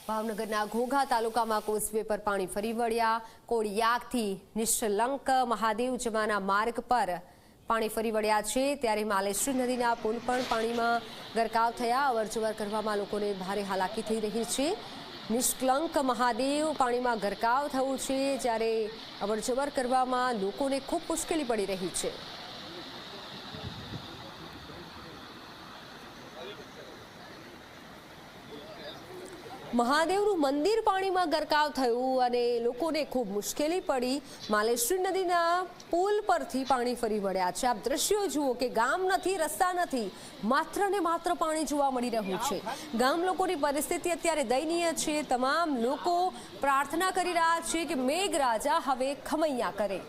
ભાવનગરના ઘોઘા તાલુકામાં કોઝવે પર પાણી ફરી વળ્યા। કોળિયાકથી નિષ્કલંક મહાદેવ જવાના માર્ગ પર પાણી ફરી વળ્યા છે, ત્યારે માલેશ્વરી નદીના પુલ પણ પાણીમાં ગરકાવ થયા। અવરજવર કરવામાં લોકોને ભારે હાલાકી થઈ રહી છે। નિષ્કલંક મહાદેવ પાણીમાં ગરકાવ થયું છે, જ્યારે અવરજવર કરવામાં લોકોને ખૂબ મુશ્કેલી પડી રહી છે। મહાદેવનું મંદિર પાણીમાં ગરકાવ થયું અને લોકોને ખૂબ મુશ્કેલી પડી। માલેશ્વરી નદીના પુલ પરથી પાણી ફરી વળ્યા છે। આપ દ્રશ્યો જુઓ કે ગામ નથી, રસ્તા નથી, માત્ર ને માત્ર પાણી જોવા મળી રહ્યું છે। ગામ લોકોની પરિસ્થિતિ અત્યારે દયનીય છે। તમામ લોકો પ્રાર્થના કરી રહ્યા છે કે મેઘરાજા હવે ખમૈયા કરે।